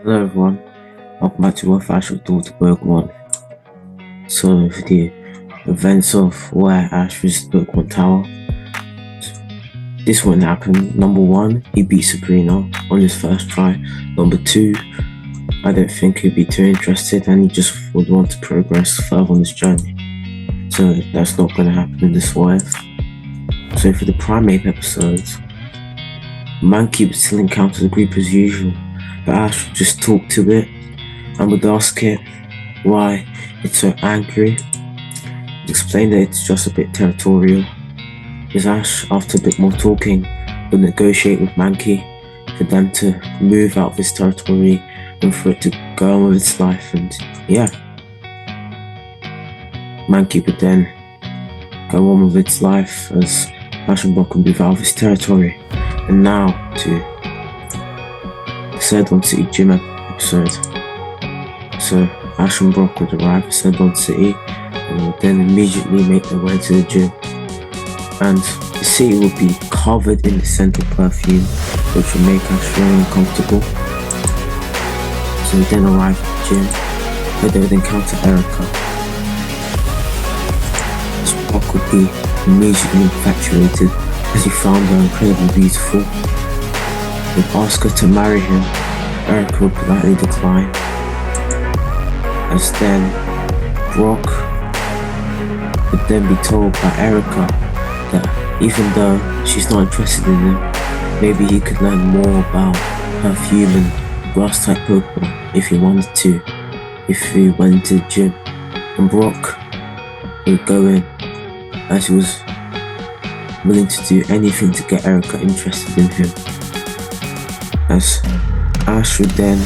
Hello everyone, welcome back to What Ash Thought Pokemon. So for the events of where Ash was Pokemon Tower, this wouldn't happen. Number one, he beat Sabrina on his first try. Number two, I don't think he'd be too interested and he just would want to progress further on his journey. So that's not going to happen in this wave. So for the Primate episodes, Mankey would still encounter the group as usual, but Ash would just talk to it and would ask it why it's so angry, explain that it's just a bit territorial. As Ash, after a bit more talking, would negotiate with Mankey for them to move out of his territory and for it to go on with its life, and yeah. Mankey would then go on with its life as Ash and Brock would move out of his territory. And now to the Celadon City gym episode. So Ash and Brock would arrive at Celadon City and would then immediately make their way to the gym. And the city would be covered in the scent of perfume, which would make Ash very uncomfortable. So they then arrive at the gym, where they would encounter Erika. Brock would be immediately infatuated as he found her incredibly beautiful. He'd ask her to marry him. Erika would politely decline. As then, Brock would then be told by Erika that even though she's not interested in him, maybe he could learn more about perfume and grass type Pokemon if he wanted to, if he went into the gym. And Brock would go in as he was willing to do anything to get Erika interested in him. As Ash would then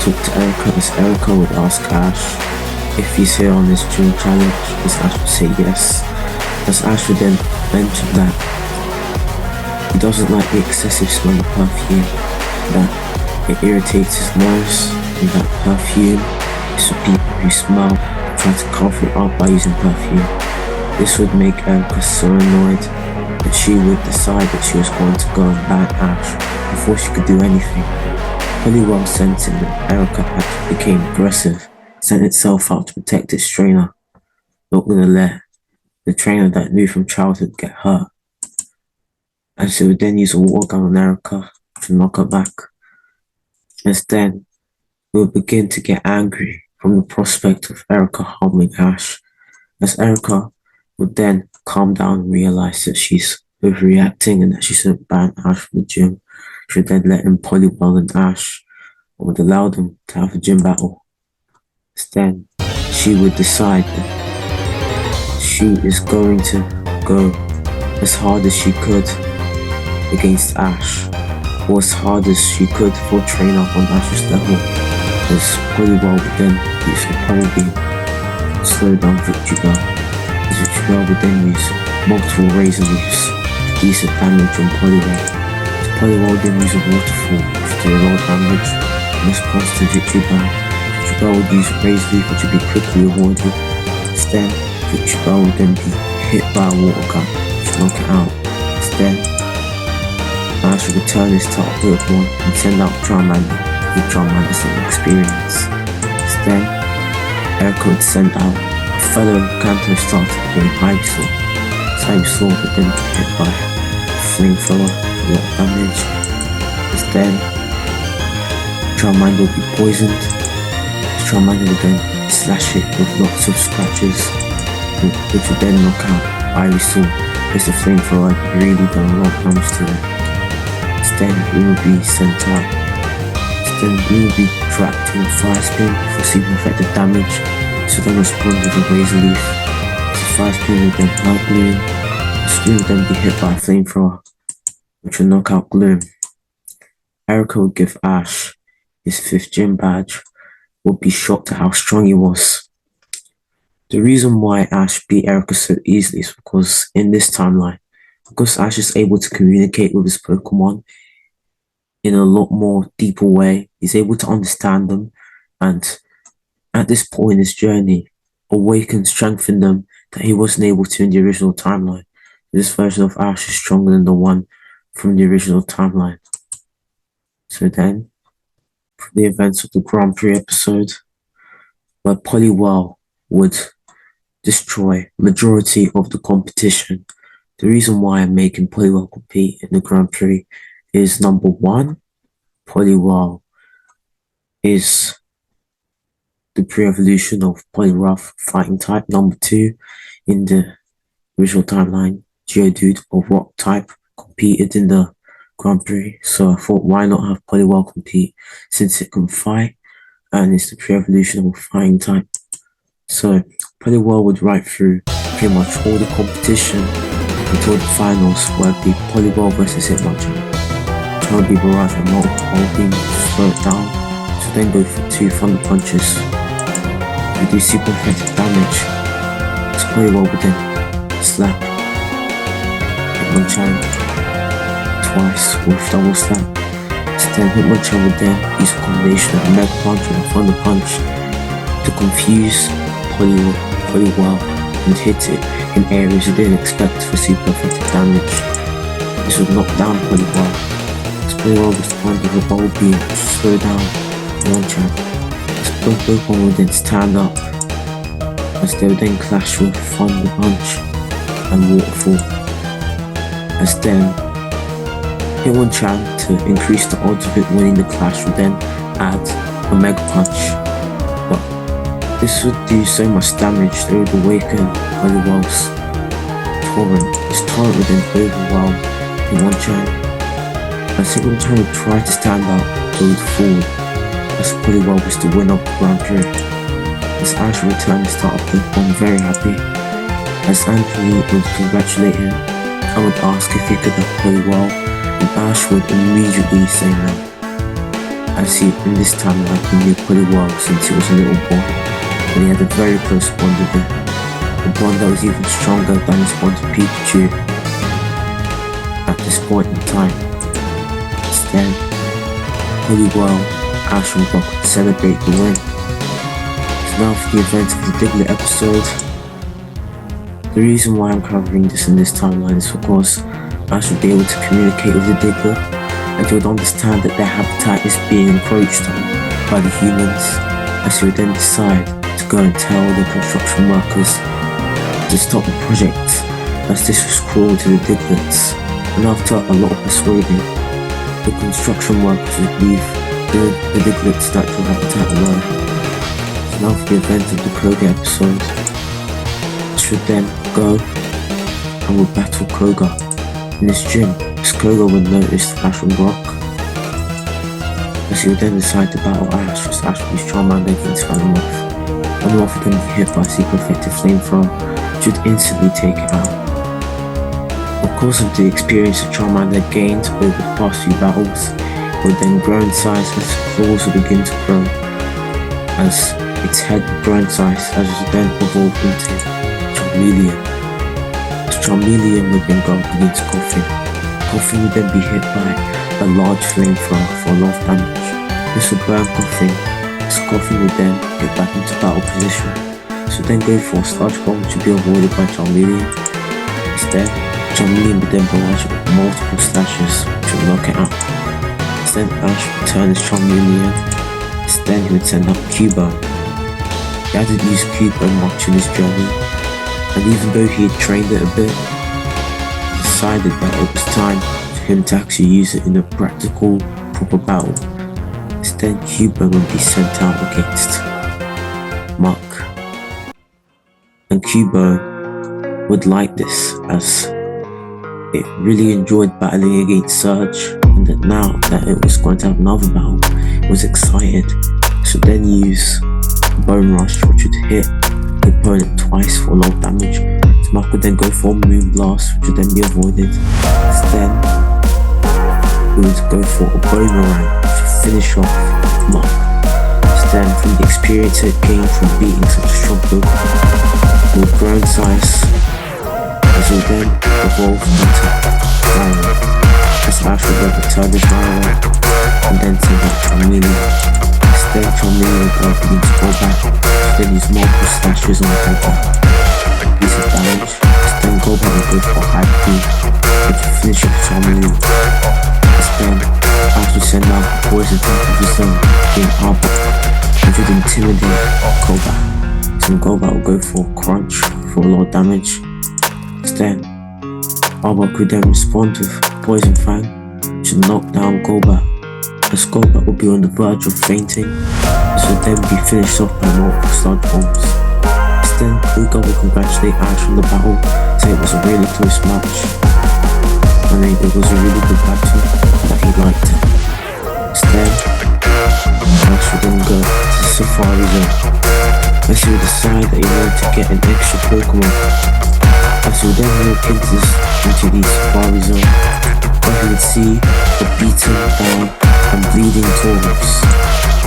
talk to Erika, as Erika would ask Ash if he's here on this gym challenge, as Ash would say yes. As Ash would then mention that he doesn't like the excessive smell of perfume, that it irritates his nose, and that perfume is for people who smell and try to cover it up by using perfume. This would make Erika so annoyed that she would decide that she was going to go and ban Ash before she could do anything. Hollywell sensing that Erika had become aggressive, sent itself out to protect its trainer, not going to let the trainer that knew from childhood get hurt. And she would then use a water gun on Erika to knock her back. As then, we would begin to get angry from the prospect of Erika harming Ash, as Erika would then calm down and realize that she's overreacting and that she shouldn't ban Ash from the gym. She would then let in Polywell and Ash and would allow them to have a gym battle. Then she would decide that she is going to go as hard as she could against Ash, or as hard as she could for train up on Ash's level, as Polywell would then use her Power Beam to slow down Victory Bell. As Victory Bell would then use multiple Razor Leafs to decent damage on Polywell. As Polywell then use a Waterfall to do a lot of damage in response to Victory Bell. Victory Bell would use a Razor Leaf which would be quickly avoided. Instead, Victory Bell would then be hit by a Water Gun to knock it out. Instead, Ash would return his top Pokemon and send out Charmander with Charmander's experience. Instead, Erika would send out a fellow Kanto starter named Ivysaur. Ivysaur would then be hit by a flamethrower for a lot of damage. Instead, Charmander would be poisoned. Charmander would then slash it with lots of scratches, which would then knock out Ivysaur, as the flamethrower had really done a lot of damage to them. Instead, we would be sent out. Instead, we would be trapped in a fire spin for super effective damage, so then respond with a Razor Leaf. The fire spin would then hurt Gloom. The Gloom would then be hit by a flamethrower, which would knock out Gloom. Erika would give Ash his 5th gym badge, would be shocked at how strong he was. The reason why Ash beat Erika so easily is because in this timeline, because Ash is able to communicate with his Pokemon in a lot more deeper way, he's able to understand them, and at this point in his journey, awaken, strengthen them that he wasn't able to in the original timeline. This version of Ash is stronger than the one from the original timeline. So then, for the events of the Grand Prix episode, where Poliwell would destroy majority of the competition. The reason why I'm making Poliwell compete in the Grand Prix is number one, Poliwell is the pre-evolution of Poliwrath fighting type. Number two, in the original timeline, Geodude of rock type competed in the Grand Prix, so I thought why not have Poliwell compete since it can fight and it's the pre-evolution of a fighting type. So Poliwell would ride through pretty much all the competition until the finals, where it'd be Poliwell versus Hitmonchan. Try to be barraged with multiple beams to slow it down, so then go for two Thunder Punches. We do super effective damage, as Poliwell would then slap Hitmonchan twice with double slap. So then Hitmonchan would then use a combination of a Mega Punch and a Thunder Punch to confuse Poliwell and hit it in areas you didn't expect for super effective damage. This would knock down Poliwell, as Poliwell was responded with a Bulb Beam to slow down Hitmonchan. As both Pokemon would then stand up, as they would then clash with Thunder Punch and Waterfall. As then Hitmonchan, to increase the odds of it winning the clash, would then add a Mega Punch. But this would do so much damage that it would awaken Poliwell's Torrent. This Torrent would then overwhelm Hitmonchan. As Hitmonchan would try to stand up, but would fall, as Poliwell was the winner of the Grand Prix. As Ash would return to start off Pokemon very happy, as Anthony would congratulate him and would ask if he could have Poliwell, and Ash would immediately say no, as he, in this timeline, he knew Poliwell since he was a little boy, and he had a very close bond with him, a bond that was even stronger than his bond with Pikachu at this point in time. Instead, Poliwell, Ash and Brock would celebrate the win. So now for the events of the Diglett episode. The reason why I'm covering this in this timeline is because Ash would be able to communicate with the Diglett, and he would understand that their habitat is being encroached on by the humans, as he would then decide to go and tell the construction workers to stop the project, as this was cruel to the Digletts. And after a lot of persuading, the construction workers would leave the Digletts' natural habitat alone. So now for the event of the Kroger episode, Ash would then go and would battle Kroger in his gym, as Kroger would notice Ash and Brock, as he would then decide to battle Ash, as Ash would use Charmander against Venomoth. Venomoth would then be hit by a super effective flamethrower, which would instantly take it out. Because of the experience that Charmander gained over the past few battles, it would then grow in size as its claws would begin to grow, as its head would grow in size as it would then evolve into Charmeleon. As Charmeleon would then go up against Koffing. Koffing would then be hit by a large flamethrower for a lot of damage. This would burn Koffing, as Koffing would then get back into battle position. This would then go for a Sludge Bomb to be avoided by Charmeleon. Instead, Charmeleon would then barrage it with multiple slashes which would knock it out. Then Ash would turn his Charmeleon. Instead, he would send up Cubo. He hadn't used Cubo much in his journey, and even though he had trained it a bit, he decided that it was time for him to actually use it in a practical, proper battle. Instead, Cubo would be sent out against Muck. And Cubo would like this, as it really enjoyed battling against Surge, and that now that it was going to have another battle, it was excited. So then use Bone Rush, which would hit the opponent twice for a lot of damage. So Muck would then go for Moon Blast, which would then be avoided. Then he would go for a Boomerang, which would finish off Muck. So then, from the experience it gained from beating such a strong Pokemon, it would grow in size, as it would then evolve into Gyro. As Ash would then return his Gyro and then send out Charmeleon. Instead, Charmeleon would begin to go back, then use multiple slashes on Golbat. Piece of damage, then Golbat would go for a Hyper Beam, which would finish off Charmeleon. Then Ash would send out the poison type of his own, being Arbok, which would intimidate Golbat. So Golbat would go for Crunch for a lot of damage. Then Arbok would then respond with Poison Fang, which would knock down Golbat, as Golbat would be on the verge of fainting. This would then be finished off by multiple Sludge Bombs. Then Erika would congratulate Ash on the battle, say it was a really close match, and it was a really good battle that he liked it. Instead, Ash would then go to the Safari Zone, as he would decide that he wanted to get an extra Pokémon. As he would then walk into the Safari Zone, where he would see a beaten down and bleeding Taurus,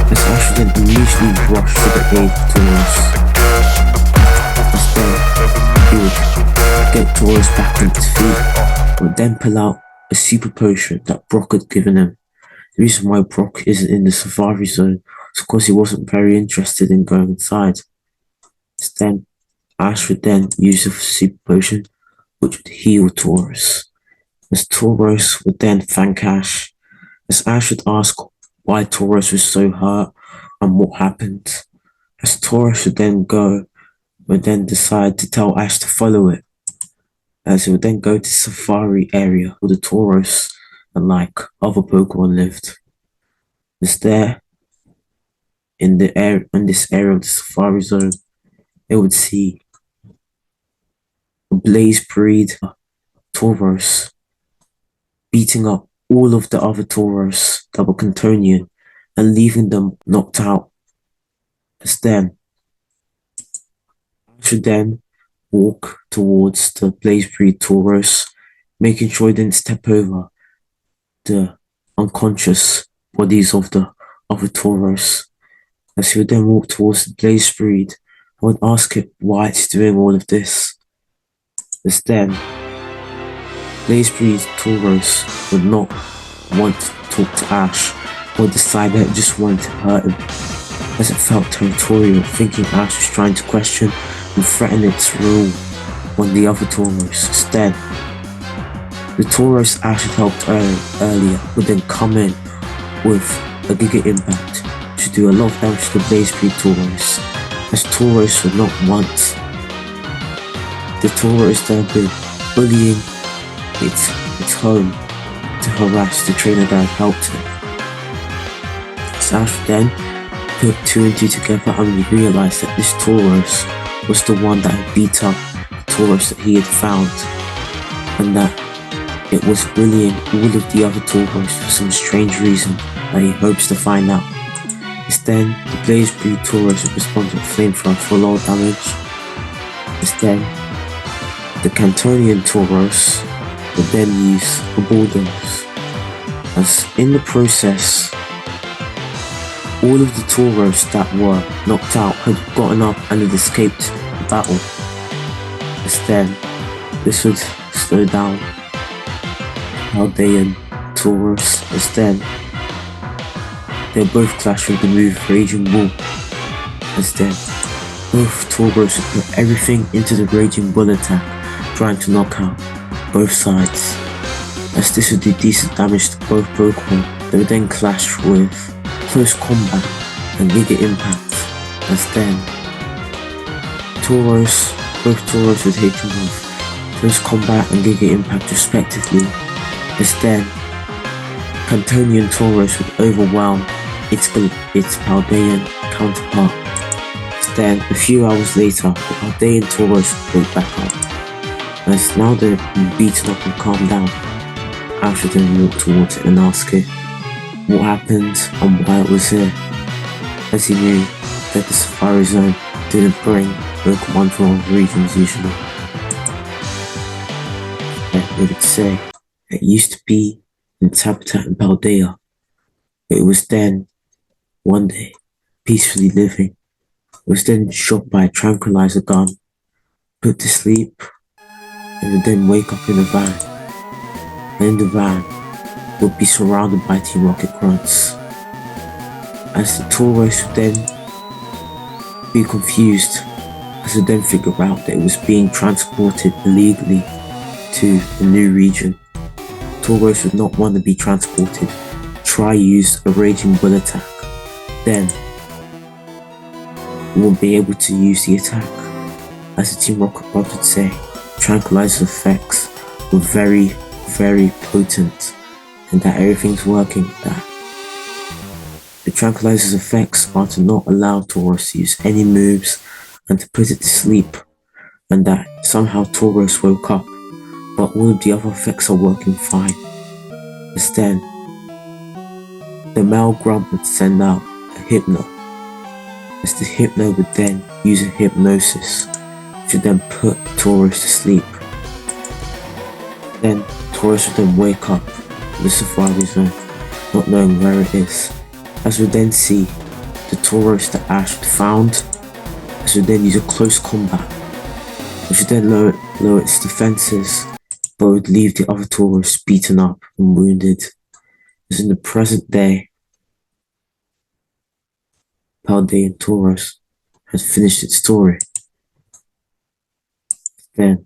as Ash would then immediately rush to the aid of Taurus. He would get Taurus back on his feet, would then pull out a super potion that Brock had given him. The reason why Brock isn't in the Safari Zone is because he wasn't very interested in going inside. Then Ash would then use the super potion, which would heal Taurus, as Taurus would then thank Ash, as Ash would ask why Taurus was so hurt and what happened, as Taurus would then decide to tell Ash to follow it, as he would then go to Safari area where the Taurus and like other Pokemon lived. It's there in this area of the Safari Zone, they would see a Blaze breed Taurus beating up all of the other Taurus that were Cantonian and leaving them knocked out. As then I should then walk towards the Blaze breed Taurus, making sure he didn't step over the unconscious bodies of the other Taurus. As he would then walk towards the Blaze breed, I would ask it why it's doing all of this. As then Blaze breed Taurus would not want to talk to Ash, or decide that it just wanted to hurt him, as it felt territorial, thinking Ash was trying to question and threaten its rule on the other Taurus. Instead, the Taurus Ash had helped earlier would then come in with a Giga Impact to do a lot of damage to the Blaze breed Taurus, as Taurus would not want the Taurus that had been bullying its home to harass the trainer that had helped it. Ash then put two and two together and he realised that this Taurus was the one that had beat up the Taurus that he had found, and that it was bullying all of the other Taurus for some strange reason that he hopes to find out. Instead, the Blaze breed Taurus would respond to a flamethrower for a lot of damage. Instead, the Cantonian Taurus would then use a bulldoze, as in the process, all of the Taurus that were knocked out had gotten up and had escaped the battle. Instead, this would slow down Paldean Taurus. Instead, they both clash with the move Raging Bull. Instead, both Taurus would put everything into the Raging Bull attack, trying to knock out both sides. As this would do decent damage to both Pokemon, they would then clash with Close Combat and Giga Impact. As then, both Taurus would hit him with Close Combat and Giga Impact respectively. As then, Cantonian Taurus would overwhelm its Paldean counterpart. As then, a few hours later, the Paldean Taurus would wake back up. As now they've been beaten up and calmed down, Ash would then walk towards it and ask it what happened and why it was here, as he knew that the Safari Zone didn't bring Pokemon from all regions usually. It would say it used to be in its habitat in Paldea, but it was then, one day, peacefully living. It was then shot by a tranquilizer gun, put to sleep, and would then wake up in a van. And in the van, would be surrounded by Team Rocket grunts. As the Taurus would then be confused, as they then figure out that it was being transported illegally to the new region. Taurus would not want to be transported, try use a Raging Bull attack. Then you won't be able to use the attack. As the Team Rocket Bros would say, Tranquilizer's effects were very, very potent, and that everything's working with that. The Tranquilizer's effects are to not allow Taurus to use any moves and to put it to sleep, and that somehow Taurus woke up, but all of the other effects are working fine. Instead, the male grub would send out a Hypno, as the Hypno would then use a Hypnosis, which would then put Taurus to sleep. Then Taurus would then wake up in the Safari Zone, not knowing where it is, as we then see the Taurus that Ash had found, as we then use a close combat, which would then lower its defenses, but would leave the other Taurus beaten up and wounded. As in the present day, Paldean Taurus has finished its story. Then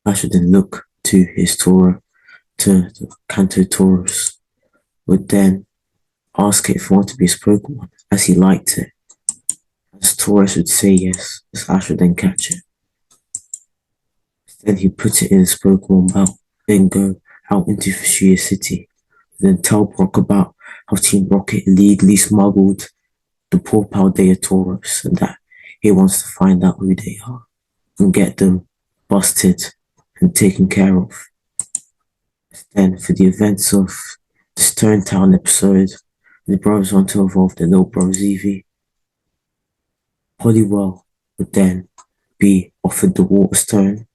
Ash would then look to his Taurus, to the Kanto Taurus, would then ask it if it wanted to be his Pokemon, as he liked it. As Taurus would say yes, as Ash would then catch it. Then he put it in his Pokemon belt, then go out into Fushia City, then tell Brock about how Team Rocket illegally smuggled the poor Paldea Taurus, and that he wants to find out who they are and get them busted and taken care of. Then for the events of the Stone Town episode, the brothers want to evolve their little brothers Eevee. Poliwell would then be offered the Water Stone,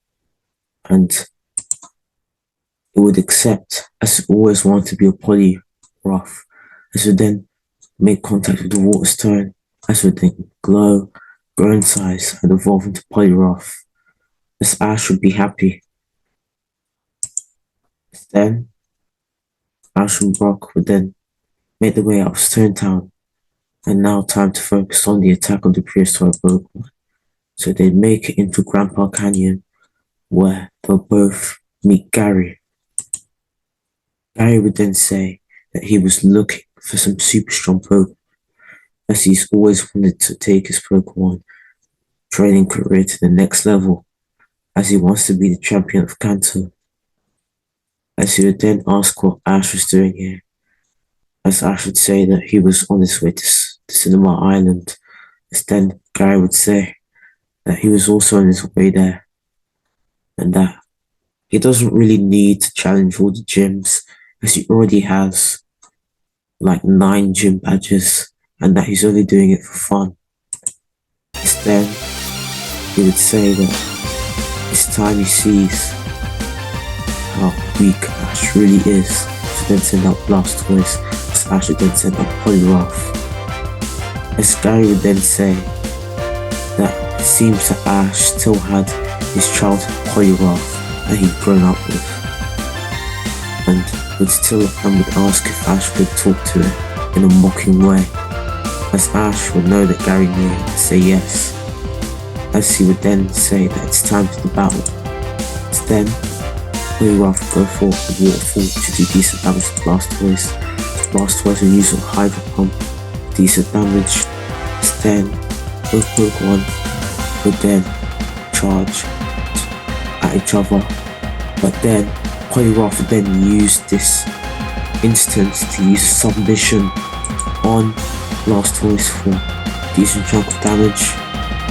and it would accept, as it always wanted to be a Poliwrath, as it would then make contact with the Water Stone, as it would then grow in size and evolve into Poliwrath, as Ash would be happy. Then Ash and Brock would then make their way out of Stone Town, and now time to focus on the attack of the prehistoric Pokemon. So they'd make it into Grandpa Canyon, where they'll both meet Gary. Gary would then say that he was looking for some super strong Pokemon, as he's always wanted to take his Pokemon training career to the next level, as he wants to be the champion of Kanto. As he would then ask what Ash was doing here, as Ash would say that he was on his way to Cinema Island, as then Gary would say that he was also on his way there, and that he doesn't really need to challenge all the gyms, as he already has like 9 gym badges, and that he's only doing it for fun. Instead, he would say that it's time he sees how weak Ash really is, to then send out Blastoise, as Ash would then send out Poliwrath. As Gary would then say that it seems that Ash still had his childhood Poliwrath that he'd grown up with, and would ask if Ash could talk to it in a mocking way, as Ash would know that Gary knew and say yes, as he would then say that it's time for the battle. Then Poliwrath would go for the waterfall to do decent damage to Blastoise. Blastoise will use a Hydro Pump, decent damage. Then both Pokemon would then charge at each other, but then Poliwrath would then use this instance to use Submission on Blastoise for a decent chunk of damage.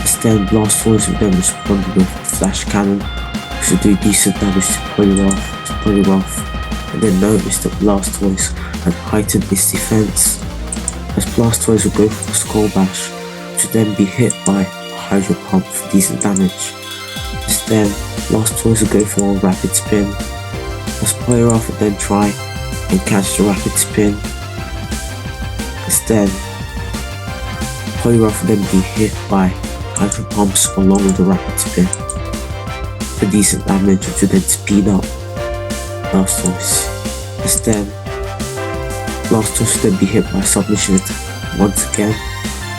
Instead, Blastoise would then respond with a Flash Cannon, which would do decent damage to Poliwrath, and then notice that Blastoise had heightened its defense, as Blastoise would go for a Skull Bash, which would then be hit by a Hydro Pump for decent damage. Instead, Blastoise would go for a Rapid Spin, as Poliwrath would then try and catch the Rapid Spin. Instead, Poliwrath would then be hit by Hydro Pumps along with the Rapid Spin for decent damage, which would then speed up Blastoise. Instead, Blastoise would then be hit by Submission attack once again.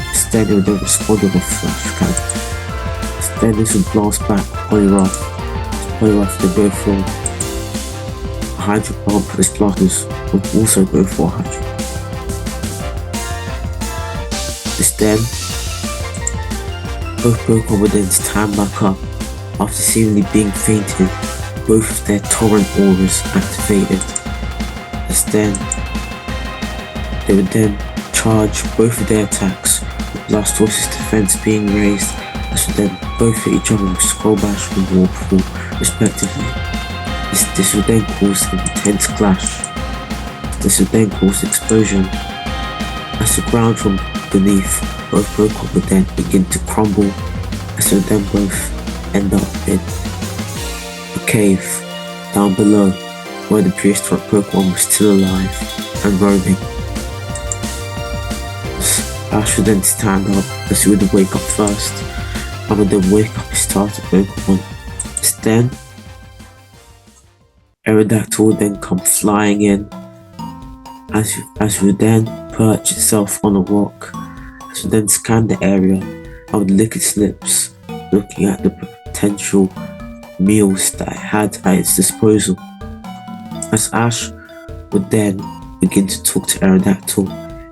Instead, it would then respond with a Flash Cannon. Instead, this would blast back Poliwrath. Poliwrath would go for a Hydro Pump, as Blastoise would also go for a Hydro Pump. Just then, both Pokemon would then stand back up after seemingly being fainted, both of their torrent auras activated. As then, they would then charge both of their attacks, with Blastoise's defense being raised, as would then both hit each other with Skull Bash and Warpool, respectively. This would then cause an intense clash. This would then cause explosion. As the ground from beneath both Pokemon would then begin to crumble, as would then both end up in a cave down below where the prehistoric Pokemon was still alive and roaming. Ash would then stand up as he would wake up first, and would then wake up his starter Pokemon. Then, Aerodactyl would then come flying in, as it would then perch itself on a rock, as it would then scan the area and would lick its lips, looking at the potential meals that it had at its disposal. As Ash would then begin to talk to Aerodactyl,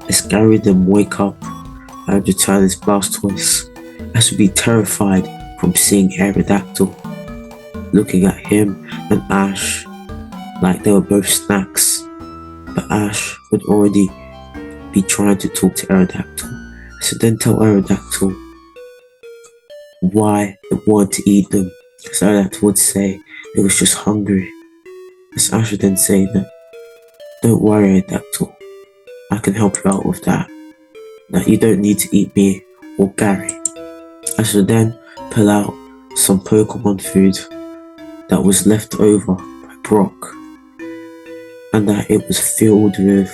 as Gary would then wake up and return his Blastoise, as would be terrified from seeing Aerodactyl, looking at him and Ash like they were both snacks. But Ash would already be trying to talk to Aerodactyl, so then tell Aerodactyl why it wanted to eat them. So Aerodactyl would say it was just hungry. As Ash would then say that, don't worry Aerodactyl, I can help you out with that. That you don't need to eat me or Gary. Ash would then pull out some Pokemon food that was left over by Brock, and that it was filled with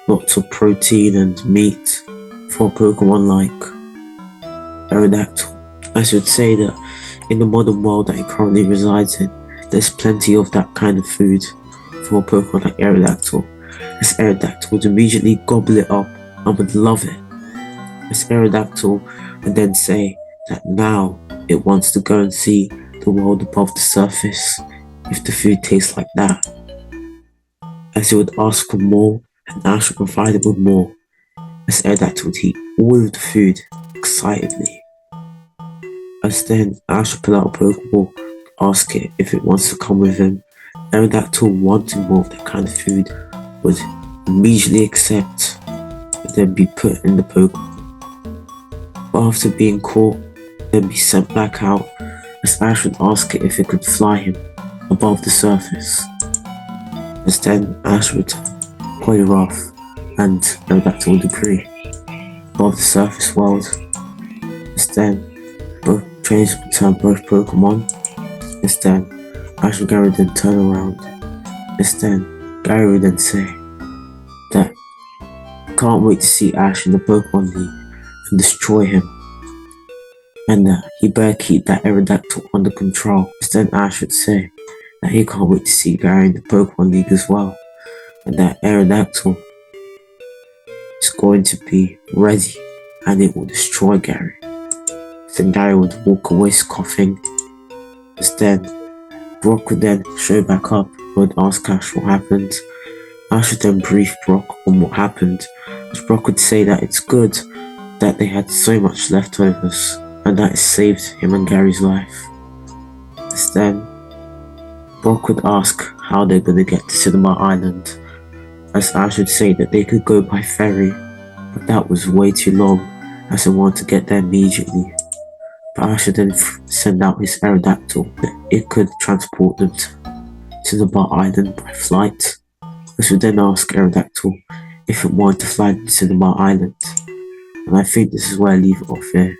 lots of protein and meat for a Pokemon like Aerodactyl. I should say that in the modern world that he currently resides in, there's plenty of that kind of food for a Pokemon like Aerodactyl, as Aerodactyl would immediately gobble it up and would love it. As Aerodactyl would then say that now it wants to go and see the world above the surface if the food tastes like that. As he would ask for more, and Ash would provide it with more, as Aerodactyl would eat all of the food excitedly. As then Ash would pull out a Pokeball, ask it if it wants to come with him. Aerodactyl, wanting more of that kind of food, would immediately accept, and then be put in the Pokeball. But after being caught, then be sent back out, as Ash would ask it if it could fly him above the surface. As then Ash would point it off, and Aerodactyl would agree, above the surface world. As then both trainers would turn both Pokemon. As then Ash and Gary would then turn around. As then Gary would then say that he can't wait to see Ash in the Pokemon League and destroy him, and that he better keep that Aerodactyl under control. As then Ash would say that he can't wait to see Gary in the Pokemon League as well, and that Aerodactyl is going to be ready and it will destroy Gary. Then Gary would walk away coughing. As then Brock would then show back up and would ask Ash what happened. Ash would then brief Brock on what happened, as Brock would say that it's good that they had so much leftovers and that it saved him and Gary's life. As then Brock would ask how they're going to get to Cinema Island, as Ash would say that they could go by ferry, but that was way too long as they wanted to get there immediately. But Ash would then send out his Aerodactyl that it could transport them to Cinema Island by flight. Ash would then ask Aerodactyl if it wanted to fly to Cinema Island, and I think this is where I leave it off here.